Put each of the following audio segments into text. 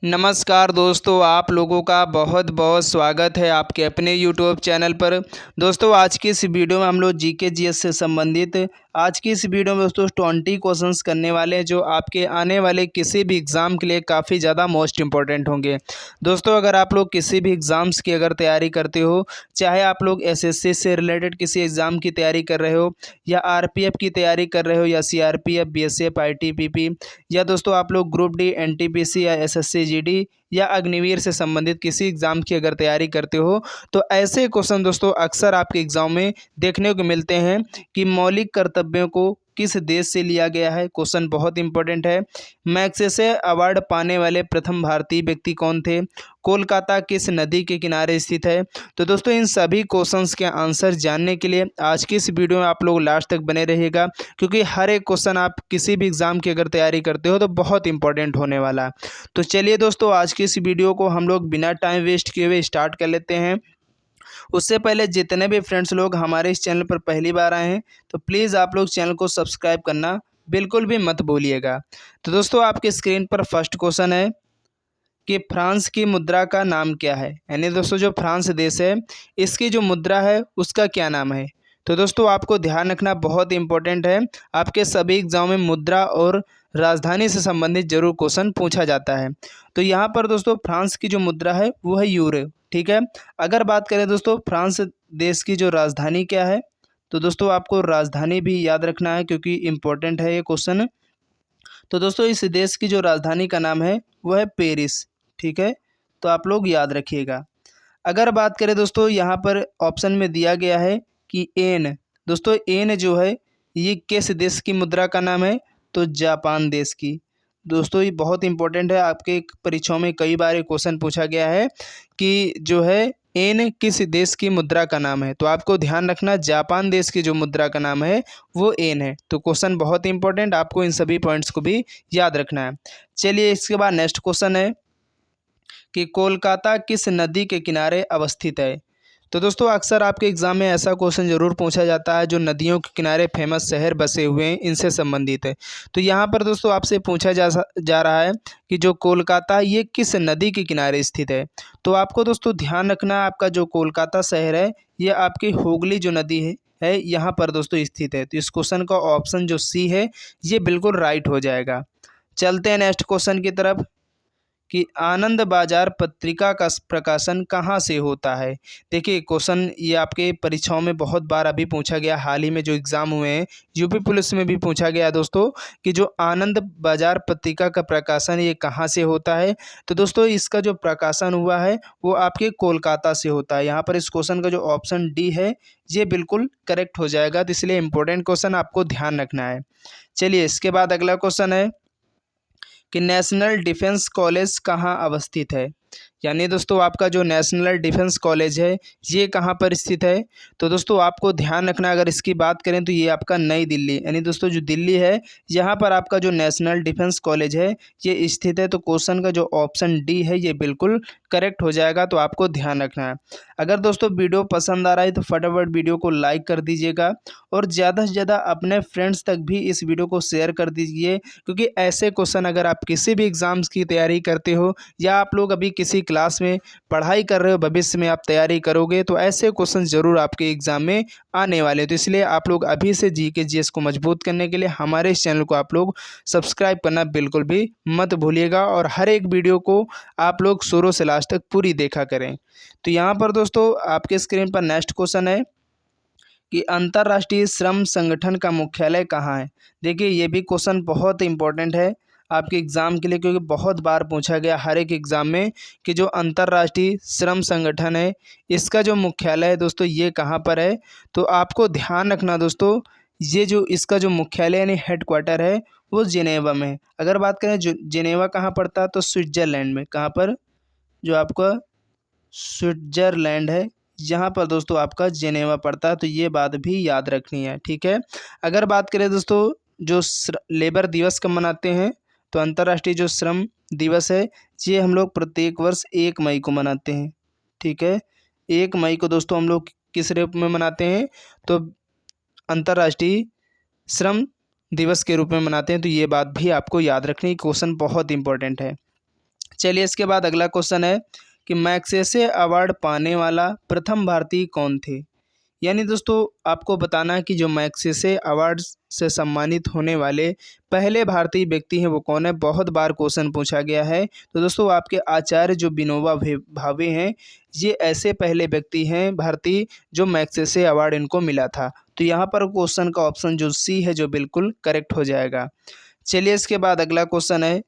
नमस्कार दोस्तों, आप लोगों का बहुत बहुत स्वागत है आपके अपने यूट्यूब चैनल पर। दोस्तों आज की इस वीडियो में हम लोग जीके जीएस से संबंधित आज की इस वीडियो में दोस्तों 20 क्वेश्चंस करने वाले हैं जो आपके आने वाले किसी भी एग्ज़ाम के लिए काफ़ी ज़्यादा मोस्ट इंपॉर्टेंट होंगे। दोस्तों अगर आप लोग किसी भी एग्ज़ाम्स की अगर तैयारी करते हो, चाहे आप लोग एसएससी से रिलेटेड किसी एग्ज़ाम की तैयारी कर रहे हो या आरपीएफ की तैयारी कर रहे हो या सीआरपीएफ, बीएसएफ, आईटीबीपी या दोस्तों आप लोग ग्रुप डी, एनटीपीसी या एसएससी जीडी या अग्निवीर से संबंधित किसी एग्ज़ाम की अगर तैयारी करते हो, तो ऐसे क्वेश्चन दोस्तों अक्सर आपके एग्ज़ाम में देखने को मिलते हैं कि मौलिक कर्तव्यों को किस देश से लिया गया है। क्वेश्चन बहुत इंपॉर्टेंट है। मैग्सेसे अवार्ड पाने वाले प्रथम भारतीय व्यक्ति कौन थे? कोलकाता किस नदी के किनारे स्थित है? तो दोस्तों इन सभी क्वेश्चंस के आंसर जानने के लिए आज की इस वीडियो में आप लोग लास्ट तक बने रहिएगा, क्योंकि हर एक क्वेश्चन आप किसी भी एग्ज़ाम की अगर तैयारी करते हो तो बहुत इंपॉर्टेंट होने वाला है। तो चलिए दोस्तों आज की इस वीडियो को हम लोग बिना टाइम वेस्ट किए हुए स्टार्ट कर लेते हैं। उससे पहले जितने भी फ्रेंड्स लोग हमारे इस चैनल पर पहली बार आए हैं, तो प्लीज़ आप लोग चैनल को सब्सक्राइब करना बिल्कुल भी मत भूलिएगा। तो दोस्तों आपकी स्क्रीन पर फर्स्ट क्वेश्चन है कि फ्रांस की मुद्रा का नाम क्या है? यानी दोस्तों जो फ्रांस देश है, इसकी जो मुद्रा है उसका क्या नाम है? तो दोस्तों आपको ध्यान रखना बहुत इंपॉर्टेंट है। आपके सभी एग्जाम में मुद्रा और राजधानी से संबंधित जरूर क्वेश्चन पूछा जाता है। तो यहाँ पर दोस्तों फ्रांस की जो मुद्रा है वो है यूरो। ठीक है। अगर बात करें दोस्तों फ्रांस देश की जो राजधानी क्या है, तो दोस्तों आपको राजधानी भी याद रखना है क्योंकि इम्पोर्टेंट है ये क्वेश्चन। तो दोस्तों इस देश की जो राजधानी का नाम है वो है पेरिस। ठीक है, तो आप लोग याद रखिएगा। अगर बात करें दोस्तों यहाँ पर ऑप्शन में दिया गया है कि एन, दोस्तों एन जो है ये किस देश की मुद्रा का नाम है? तो जापान देश की। दोस्तों ये बहुत इंपॉर्टेंट है, आपके परीक्षाओं में कई बार ये क्वेश्चन पूछा गया है कि जो है एन किस देश की मुद्रा का नाम है। तो आपको ध्यान रखना जापान देश की जो मुद्रा का नाम है वो एन है। तो क्वेश्चन बहुत इंपॉर्टेंट, आपको इन सभी पॉइंट्स को भी याद रखना है। चलिए इसके बाद नेक्स्ट क्वेश्चन है कि कोलकाता किस नदी के किनारे अवस्थित है? तो दोस्तों अक्सर आपके एग्ज़ाम में ऐसा क्वेश्चन ज़रूर पूछा जाता है जो नदियों के किनारे फेमस शहर बसे हुए हैं इनसे संबंधित है। तो यहाँ पर दोस्तों आपसे पूछा जा रहा है कि जो कोलकाता ये किस नदी के किनारे स्थित है। तो आपको दोस्तों ध्यान रखना आपका जो कोलकाता शहर है ये आपकी हुगली जो नदी है यहाँ पर दोस्तों स्थित है। तो इस क्वेश्चन का ऑप्शन जो सी है ये बिल्कुल राइट हो जाएगा। चलते हैं नेक्स्ट क्वेश्चन की तरफ कि आनंद बाजार पत्रिका का प्रकाशन कहाँ से होता है? देखिए क्वेश्चन ये आपके परीक्षाओं में बहुत बार अभी पूछा गया, हाल ही में जो एग्ज़ाम हुए हैं यूपी पुलिस में भी पूछा गया दोस्तों कि जो आनंद बाजार पत्रिका का प्रकाशन ये कहाँ से होता है। तो दोस्तों इसका जो प्रकाशन हुआ है वो आपके कोलकाता से होता है। यहाँ पर इस क्वेश्चन का जो ऑप्शन डी है ये बिल्कुल करेक्ट हो जाएगा। तो इसलिए इंपॉर्टेंट क्वेश्चन आपको ध्यान रखना है। चलिए इसके बाद अगला क्वेश्चन है कि नेशनल डिफेंस कॉलेज कहाँ अवस्थित है? यानी दोस्तों आपका जो नेशनल डिफेंस कॉलेज है ये कहाँ पर स्थित है? तो दोस्तों आपको ध्यान रखना, अगर इसकी बात करें तो ये आपका नई दिल्ली, यानी दोस्तों जो दिल्ली है यहाँ पर आपका जो नेशनल डिफेंस कॉलेज है ये स्थित है। तो क्वेश्चन का जो ऑप्शन डी है ये बिल्कुल करेक्ट हो जाएगा। तो आपको ध्यान रखना है। अगर दोस्तों वीडियो पसंद आ रहा है तो फटाफट वीडियो को लाइक कर दीजिएगा और ज़्यादा से ज़्यादा अपने फ्रेंड्स तक भी इस वीडियो को शेयर कर दीजिए, क्योंकि ऐसे क्वेश्चन अगर आप किसी भी एग्ज़ाम्स की तैयारी करते हो या आप लोग अभी किसी क्लास में पढ़ाई कर रहे हो, भविष्य में आप तैयारी करोगे तो ऐसे क्वेश्चन ज़रूर आपके एग्ज़ाम में आने वाले हैं। तो इसलिए आप लोग अभी से जीके जीएस को मजबूत करने के लिए हमारे इस चैनल को आप लोग सब्सक्राइब करना बिल्कुल भी मत भूलिएगा और हर एक वीडियो को आप लोग शुरू से लास्ट तक पूरी देखा करें। तो यहाँ पर दोस्तों आपके स्क्रीन पर नेक्स्ट क्वेश्चन है कि अंतर्राष्ट्रीय श्रम संगठन का मुख्यालय कहाँ है? देखिए ये भी क्वेश्चन बहुत इंपॉर्टेंट है आपके एग्ज़ाम के लिए, क्योंकि बहुत बार पूछा गया हर एक एग्ज़ाम में कि जो अंतर्राष्ट्रीय श्रम संगठन है इसका जो मुख्यालय है दोस्तों ये कहाँ पर है। तो आपको ध्यान रखना दोस्तों, ये जो इसका जो मुख्यालय यानी हेड क्वार्टर है वो जिनेवा में है। अगर बात करें जो जिनेवा कहाँ पड़ता है तो स्विट्ज़रलैंड में। कहाँ पर? जो आपका स्विट्ज़रलैंड है यहाँ पर दोस्तों आपका जिनेवा पड़ता है। तो ये बात भी याद रखनी है। ठीक है। अगर बात करें दोस्तों जो लेबर दिवस कब मनाते हैं, तो अंतर्राष्ट्रीय जो श्रम दिवस है ये हम लोग प्रत्येक वर्ष 1 मई को मनाते हैं। ठीक है, 1 मई को दोस्तों हम लोग किस रूप में मनाते हैं? तो अंतर्राष्ट्रीय श्रम दिवस के रूप में मनाते हैं। तो ये बात भी आपको याद रखनी, क्वेश्चन बहुत इंपॉर्टेंट है। चलिए इसके बाद अगला क्वेश्चन है कि मैग्सेसे अवार्ड पाने वाला प्रथम भारतीय कौन थे। यानी दोस्तों आपको बताना है कि जो मैग्सेसे अवार्ड से सम्मानित होने वाले पहले भारतीय व्यक्ति हैं वो कौन है। बहुत बार क्वेश्चन पूछा गया है। तो दोस्तों आपके आचार्य जो विनोबा भावे हैं, ये ऐसे पहले व्यक्ति हैं भारतीय जो मैग्सेसे अवार्ड इनको मिला था। तो यहाँ पर क्वेश्चन का ऑप्शन जो सी है जो बिल्कुल करेक्ट हो जाएगा। चलिए इसके बाद अगला क्वेश्चन है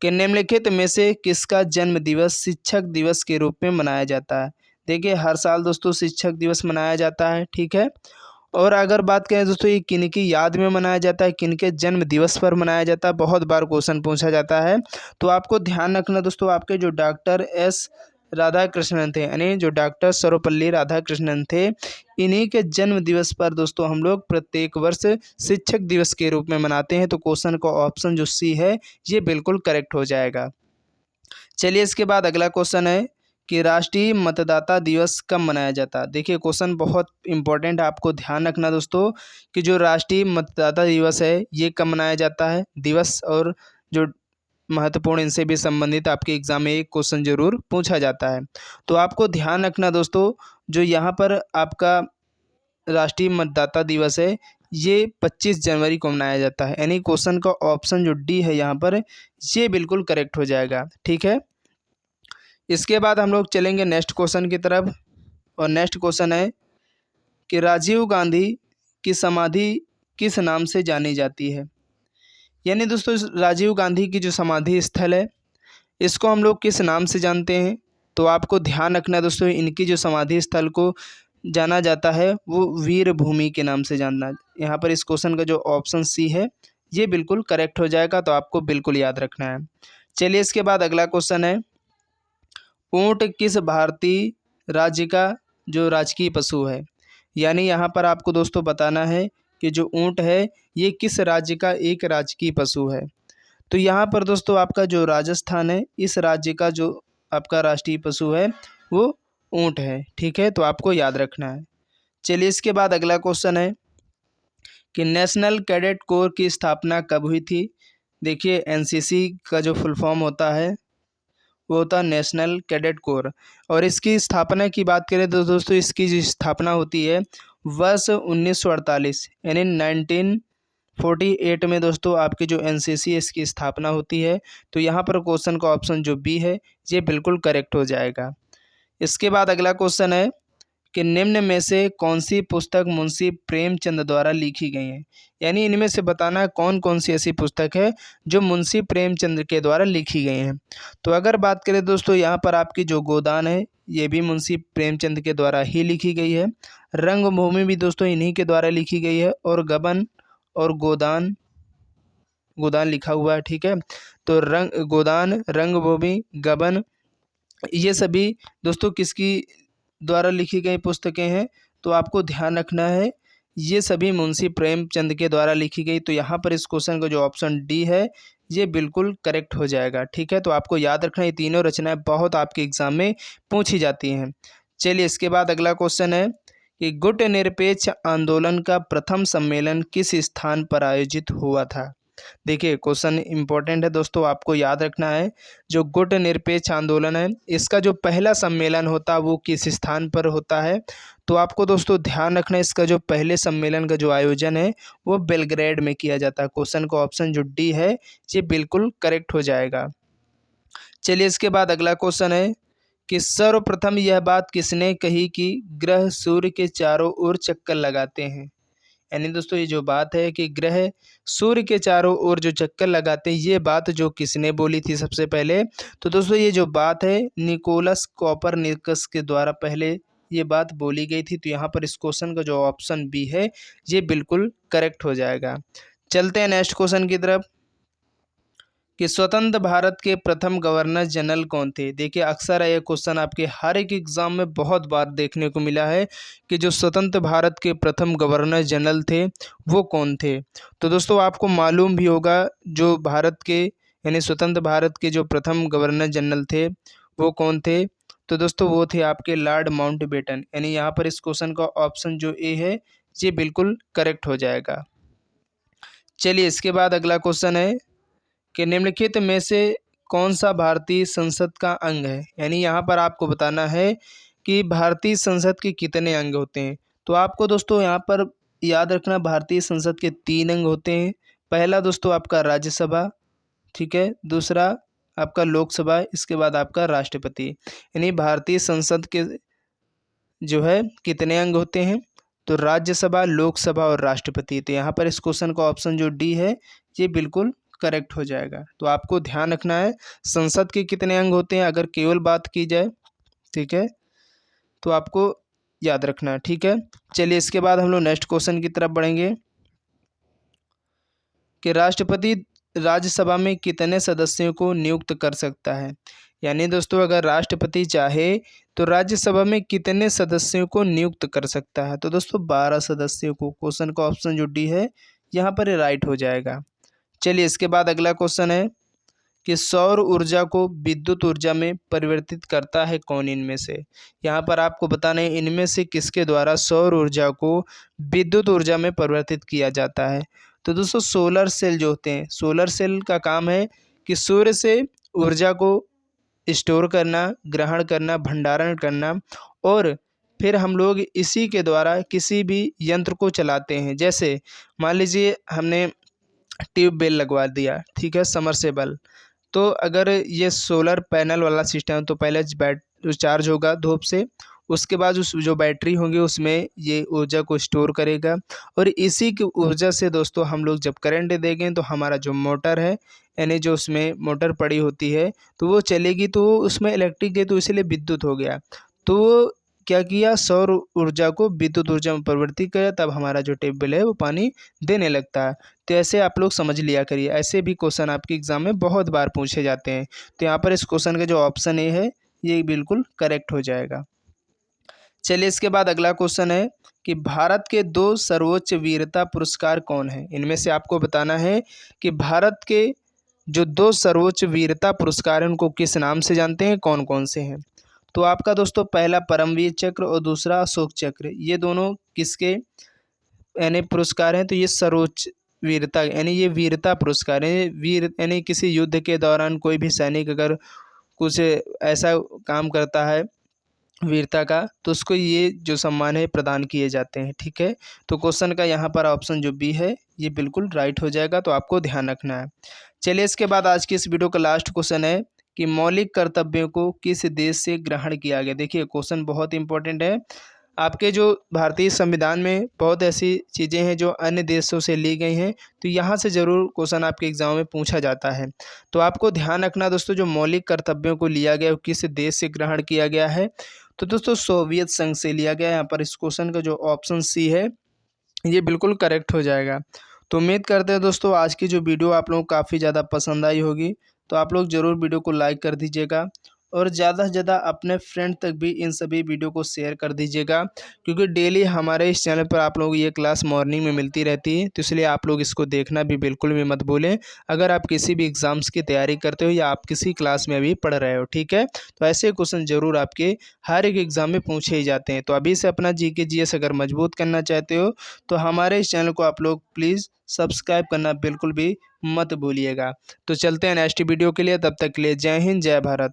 कि निम्नलिखित में से किसका जन्म दिवस शिक्षक दिवस के रूप में मनाया जाता है। देखिए हर साल दोस्तों शिक्षक दिवस मनाया जाता है, ठीक है। और अगर बात करें दोस्तों ये किन की याद में मनाया जाता है, किन के जन्म दिवस पर मनाया जाता है, बहुत बार क्वेश्चन पूछा जाता है। तो आपको ध्यान रखना दोस्तों, आपके जो डॉक्टर एस राधाकृष्णन थे, यानी जो डॉक्टर सर्वपल्ली राधाकृष्णन थे, इन्हीं के जन्म दिवस पर दोस्तों हम लोग प्रत्येक वर्ष शिक्षक दिवस के रूप में मनाते हैं। तो क्वेश्चन का ऑप्शन जो सी है ये बिल्कुल करेक्ट हो जाएगा। चलिए इसके बाद अगला क्वेश्चन है कि राष्ट्रीय मतदाता दिवस कब मनाया जाता है। देखिए क्वेश्चन बहुत इंपॉर्टेंट है, आपको ध्यान रखना दोस्तों कि जो राष्ट्रीय मतदाता दिवस है ये कब मनाया जाता है। दिवस और जो महत्वपूर्ण इनसे भी संबंधित आपके एग्जाम में एक क्वेश्चन जरूर पूछा जाता है। तो आपको ध्यान रखना दोस्तों, जो यहाँ पर आपका राष्ट्रीय मतदाता दिवस है ये 25 जनवरी को मनाया जाता है। यानी क्वेश्चन का ऑप्शन जो डी है यहाँ पर ये बिल्कुल करेक्ट हो जाएगा, ठीक है। इसके बाद हम लोग चलेंगे नेक्स्ट क्वेश्चन की तरफ। और नेक्स्ट क्वेश्चन है कि राजीव गांधी की समाधि किस नाम से जानी जाती है। यानी दोस्तों इस राजीव गांधी की जो समाधि स्थल है इसको हम लोग किस नाम से जानते हैं। तो आपको ध्यान रखना है दोस्तों, इनकी जो समाधि स्थल को जाना जाता है वो वीर भूमि के नाम से जानना। यहाँ पर इस क्वेश्चन का जो ऑप्शन सी है ये बिल्कुल करेक्ट हो जाएगा, तो आपको बिल्कुल याद रखना है। चलिए इसके बाद अगला क्वेश्चन है ऊंट किस भारतीय राज्य का जो राजकीय पशु है। यानी यहाँ पर आपको दोस्तों बताना है कि जो ऊंट है ये किस राज्य का एक राजकीय पशु है। तो यहाँ पर दोस्तों आपका जो राजस्थान है इस राज्य का जो आपका राष्ट्रीय पशु है वो ऊंट है, ठीक है। तो आपको याद रखना है। चलिए इसके बाद अगला क्वेश्चन है कि नेशनल कैडेट कोर की स्थापना कब हुई थी। देखिए एनसीसी का जो फुल फॉर्म होता है वो होता है नेशनल कैडेट कोर। और इसकी स्थापना की बात करें तो दोस्तों इसकी जो स्थापना होती है वर्ष 1948 यानी 1948 में दोस्तों आपकी जो एनसीसी है इसकी स्थापना होती है। तो यहाँ पर क्वेश्चन का ऑप्शन जो बी है ये बिल्कुल करेक्ट हो जाएगा। इसके बाद अगला क्वेश्चन है कि निम्न में से कौन सी पुस्तक मुंशी प्रेमचंद द्वारा लिखी गई है। यानी इनमें से बताना है कौन कौन सी ऐसी पुस्तक है जो मुंशी प्रेमचंद के द्वारा लिखी गई हैं। तो अगर बात करें दोस्तों यहाँ पर आपकी जो गोदान है ये भी मुंशी प्रेमचंद के द्वारा ही लिखी गई है। रंगभूमि भी दोस्तों इन्हीं के द्वारा लिखी गई है। और गबन और गोदान, गोदान लिखा हुआ है, ठीक है। तो गोदान, रंगभूमि, गबन ये सभी दोस्तों किसकी द्वारा लिखी गई पुस्तकें हैं। तो आपको ध्यान रखना है ये सभी मुंशी प्रेमचंद के द्वारा लिखी गई। तो यहाँ पर इस क्वेश्चन का जो ऑप्शन डी है ये बिल्कुल करेक्ट हो जाएगा, ठीक है। तो आपको याद रखना ये तीनों रचनाएं बहुत आपके एग्जाम में पूछी जाती हैं। चलिए इसके बाद अगला क्वेश्चन है कि गुट निरपेक्ष आंदोलन का प्रथम सम्मेलन किस स्थान पर आयोजित हुआ था। देखिए क्वेश्चन इंपॉर्टेंट है दोस्तों, आपको याद रखना है जो गुट निरपेक्ष आंदोलन है इसका जो पहला सम्मेलन होता है वो किस स्थान पर होता है। तो आपको दोस्तों ध्यान रखना है इसका जो पहले सम्मेलन का जो आयोजन है वो बेलग्रेड में किया जाता है। क्वेश्चन का ऑप्शन जो डी है ये बिल्कुल करेक्ट हो जाएगा। चलिए इसके बाद अगला क्वेश्चन है कि सर्वप्रथम यह बात किसने कही कि ग्रह सूर्य के चारों ओर चक्कर लगाते हैं। यानी दोस्तों ये जो बात है कि ग्रह सूर्य के चारों ओर जो चक्कर लगाते हैं ये बात जो किसने बोली थी सबसे पहले। तो दोस्तों ये जो बात है निकोलस कोपरनिकस के द्वारा पहले ये बात बोली गई थी। तो यहाँ पर इस क्वेश्चन का जो ऑप्शन बी है ये बिल्कुल करेक्ट हो जाएगा। चलते हैं नेक्स्ट क्वेश्चन की तरफ कि स्वतंत्र भारत के प्रथम गवर्नर जनरल कौन थे। देखिए अक्सर ये क्वेश्चन आपके हर एक एग्जाम में बहुत बार देखने को मिला है कि जो स्वतंत्र भारत के प्रथम गवर्नर जनरल थे वो कौन थे। तो दोस्तों आपको मालूम भी होगा जो भारत के यानी स्वतंत्र भारत के जो प्रथम गवर्नर जनरल थे वो कौन थे। तो दोस्तों वो थे आपके लॉर्ड माउंटबेटन। यानी यहाँ पर इस क्वेश्चन का ऑप्शन जो ए है ये बिल्कुल करेक्ट हो जाएगा। चलिए इसके बाद अगला क्वेश्चन है कि निम्नलिखित में से कौन सा भारतीय संसद का अंग है। यानी यहाँ पर आपको बताना है कि भारतीय संसद के कितने अंग होते हैं। तो आपको दोस्तों यहाँ पर याद रखना, भारतीय संसद के 3 अंग होते हैं। पहला दोस्तों आपका राज्यसभा, ठीक है, दूसरा आपका लोकसभा, इसके बाद आपका राष्ट्रपति। यानी भारतीय संसद के जो है कितने अंग होते हैं, तो राज्यसभा, लोकसभा और राष्ट्रपति। तो यहाँ पर इस क्वेश्चन का ऑप्शन जो डी है ये बिल्कुल करेक्ट हो जाएगा। तो आपको ध्यान रखना है संसद के कितने अंग होते हैं अगर केवल बात की जाए, ठीक है, तो आपको याद रखना है, ठीक है। चलिए इसके बाद हम लोग नेक्स्ट क्वेश्चन की तरफ बढ़ेंगे कि राष्ट्रपति राज्यसभा में कितने सदस्यों को नियुक्त कर सकता है। यानी दोस्तों अगर राष्ट्रपति चाहे तो राज्यसभा में कितने सदस्यों को नियुक्त कर सकता है, तो दोस्तों 12 सदस्यों को। क्वेश्चन का ऑप्शन जो डी है यहाँ पर राइट हो जाएगा। चलिए इसके बाद अगला क्वेश्चन है कि सौर ऊर्जा को विद्युत ऊर्जा में परिवर्तित करता है कौन इनमें से। यहाँ पर आपको बताना है इनमें से किसके द्वारा सौर ऊर्जा को विद्युत ऊर्जा में परिवर्तित किया जाता है। तो दोस्तों सोलर सेल जो होते हैं, सोलर सेल का काम है कि सूर्य से ऊर्जा को स्टोर करना, ग्रहण करना, भंडारण करना, और फिर हम लोग इसी के द्वारा किसी भी यंत्र को चलाते हैं। जैसे मान लीजिए हमने ट्यूबवेल लगवा दिया, ठीक है, समरसेबल। तो अगर ये सोलर पैनल वाला सिस्टम है तो पहले चार्ज होगा धूप से, उसके बाद उस जो बैटरी होंगी उसमें ये ऊर्जा को स्टोर करेगा, और इसी की ऊर्जा से दोस्तों हम लोग जब करंट देंगे तो हमारा जो मोटर है, यानी जो उसमें मोटर पड़ी होती है तो वो चलेगी, तो वो उसमें इलेक्ट्रिक है तो इसलिए विद्युत हो गया। तो वो क्या किया, सौर ऊर्जा को विद्युत ऊर्जा में परिवर्तित किया, तब हमारा जो ट्यूबवेल है वो पानी देने लगता है। तो ऐसे आप लोग समझ लिया करिए, ऐसे भी क्वेश्चन आपके एग्जाम में बहुत बार पूछे जाते हैं। तो यहाँ पर इस क्वेश्चन का जो ऑप्शन ए है ये बिल्कुल करेक्ट हो जाएगा। चलिए इसके बाद अगला क्वेश्चन है कि भारत के 2 सर्वोच्च वीरता पुरस्कार कौन है। इनमें से आपको बताना है कि भारत के जो 2 सर्वोच्च वीरता पुरस्कार हैं उनको किस नाम से जानते हैं, कौन कौन से हैं। तो आपका दोस्तों पहला परमवीर चक्र और दूसरा अशोक चक्र, ये दोनों किसके यानी पुरस्कार हैं, तो ये सर्वोच्च वीरता यानी ये वीरता पुरस्कार है। वीर यानी किसी युद्ध के दौरान कोई भी सैनिक अगर कुछ ऐसा काम करता है वीरता का, तो उसको ये जो सम्मान है प्रदान किए जाते हैं, ठीक है। तो क्वेश्चन का यहाँ पर ऑप्शन जो बी है ये बिल्कुल राइट हो जाएगा। तो आपको ध्यान रखना है। चलिए इसके बाद आज की इस वीडियो का लास्ट क्वेश्चन है कि मौलिक कर्तव्यों को किस देश से ग्रहण किया गया। देखिए क्वेश्चन बहुत इंपॉर्टेंट है। आपके जो भारतीय संविधान में बहुत ऐसी चीज़ें हैं जो अन्य देशों से ली गई हैं, तो यहाँ से ज़रूर क्वेश्चन आपके एग्जाम में पूछा जाता है। तो आपको ध्यान रखना दोस्तों, जो मौलिक कर्तव्यों को लिया गया वो किस देश से ग्रहण किया गया है, तो दोस्तों सोवियत संघ से लिया गया है। यहाँ पर इस क्वेश्चन का जो ऑप्शन सी है ये बिल्कुल करेक्ट हो जाएगा। तो उम्मीद करते हैं दोस्तों आज की जो वीडियो आप लोगों को काफ़ी ज़्यादा पसंद आई होगी। तो आप लोग ज़रूर वीडियो को लाइक कर दीजिएगा और ज़्यादा से ज़्यादा अपने फ्रेंड तक भी इन सभी वीडियो को शेयर कर दीजिएगा, क्योंकि डेली हमारे इस चैनल पर आप लोगों को ये क्लास मॉर्निंग में मिलती रहती है। तो इसलिए आप लोग इसको देखना भी बिल्कुल भी मत भूलें, अगर आप किसी भी एग्ज़ाम्स की तैयारी करते हो या आप किसी क्लास में अभी पढ़ रहे हो, ठीक है। तो ऐसे क्वेश्चन ज़रूर आपके हर एक एग्ज़ाम में पूछे ही जाते हैं। तो अभी से अपना जीके जीएस अगर मजबूत करना चाहते हो तो हमारे इस चैनल को आप लोग प्लीज़ सब्सक्राइब करना बिल्कुल भी मत भूलिएगा। तो चलते हैं नेक्स्ट वीडियो के लिए, तब तक के लिए जय हिंद, जय भारत।